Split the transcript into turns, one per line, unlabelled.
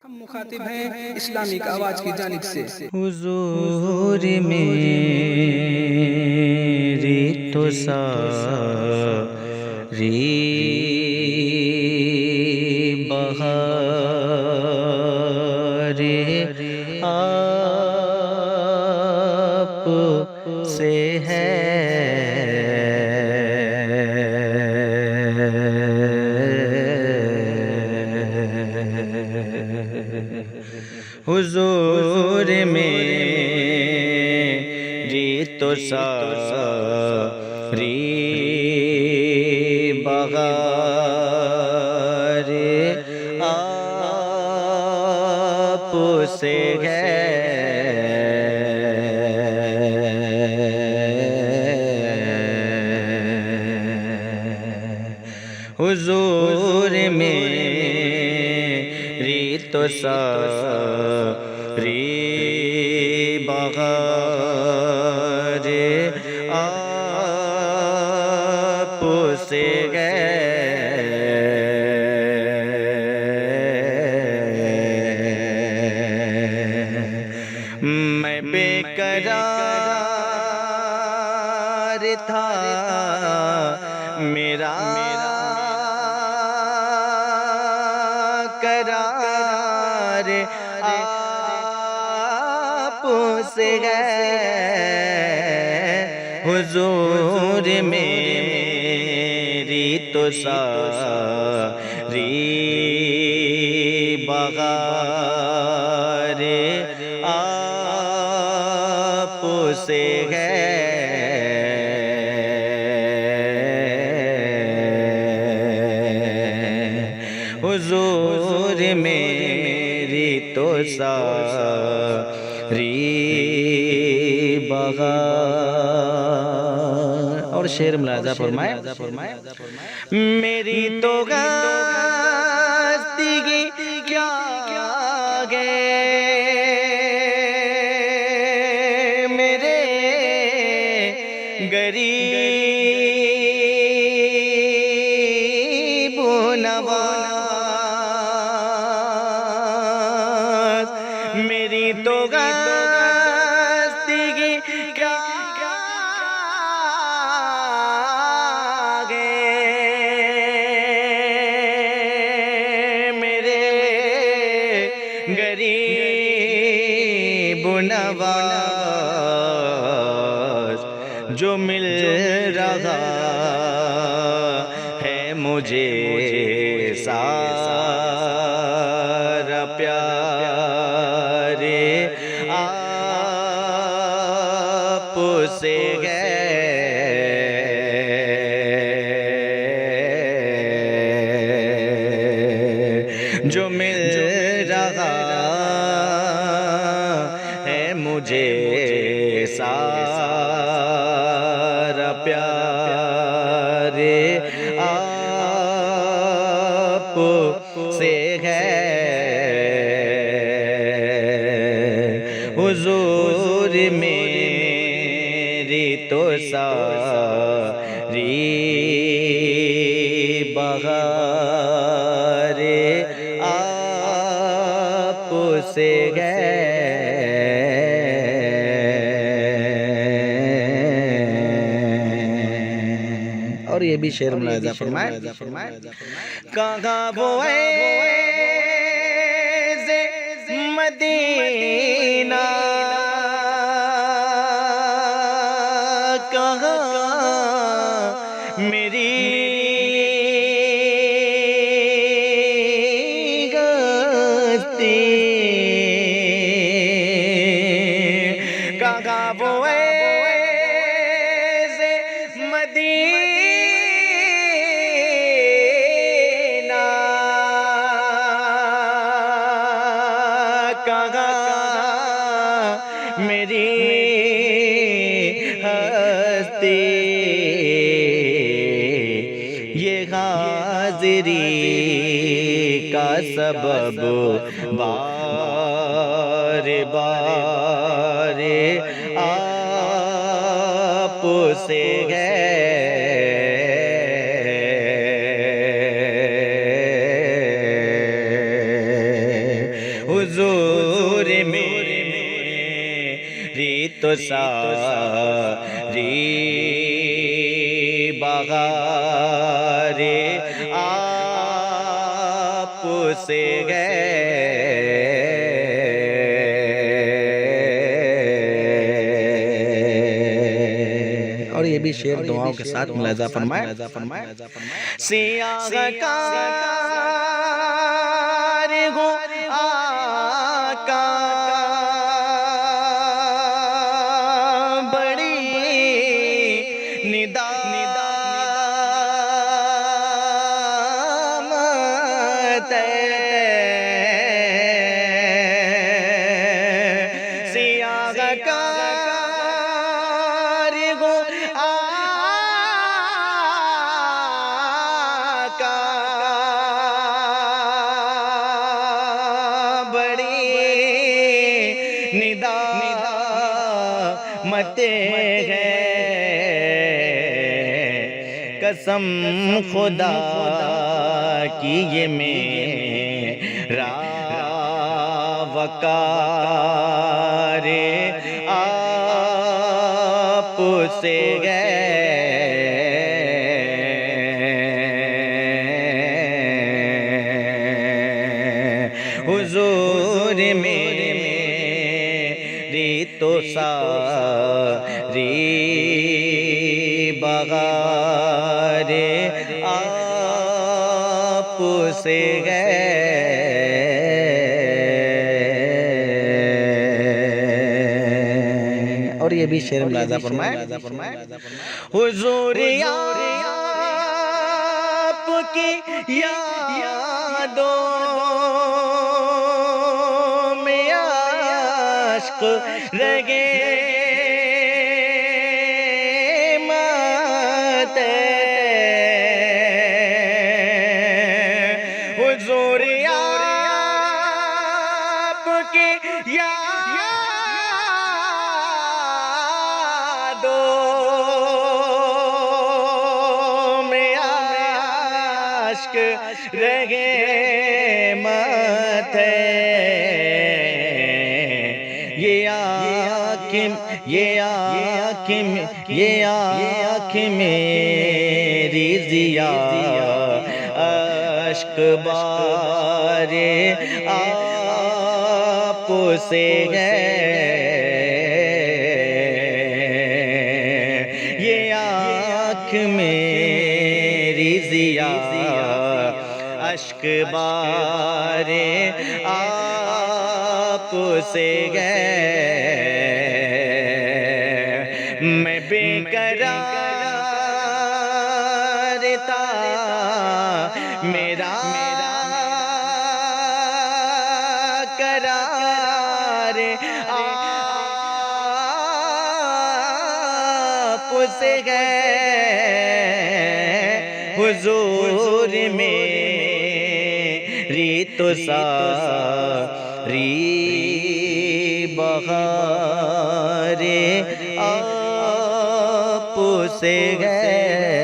हम मुखातिब हैं इस्लामिक आवाज की जानिब से।
हुजूर मेरी तो सारी बहारे आप से है। हुजूर मेरी तो सारी बहारे आप से है। हुजूर मेरी तो सारी बहारे आप से गए। मैं बेकरार था मेरा करार आप से गए। हुजूर मेरी तो सारी बहारे आप से गए। हुजूर मेरी तो सारी बहार। और शेर मुलाजा फरमाए, मेरी तो गस्ती क्या गे मेरे गरीब नवाज। मेरी तो गस्ती क्या गे मेरे गरीब नवाज। जो मिल रहा है मुझे सारा प्यारे आप से गए। जो मिल रहा है मुझे सारा प्यारे आप से है। हुजूर मेरी तो सारी बहारे आप से गए। और ये भी शेर मुलाजा फरमाए, कहाँ वो ऐसे मदीना कहाँ मेरी गस्ती। कहाँ वो ऐसे मदीना कहाँ मेरी हस्ती। ये हाज़िरी का सबब बारे बारे आप से गए। हुजूर मेरी तो सारी बहारे आप से गए। और ये भी शेर दुआओं के साथ मुलाजा फरमाए। सियाहकार हो आका बड़ी निदामत सियाहकार हो आका बड़ी निदामत है। कसम खुदा की ये मेरा वकार आप से गए। हुजूर मेरी तो सारी बहारे आप से गए। और ये भी शेर मुलाजा फरमाए। हुजूर आपकी यादों में आश्क रगे मत हुजूर आपकी यादों में आश्क रगे मत ये आँख मेरी जिया अश्क बारे आप से गए। ये आँख मेरी जिया अश्क बारे आप से गए। मैं बेकरार था मेरा करार आप से गए। हुजूर मेरी तो सारी बहारे आप से गए।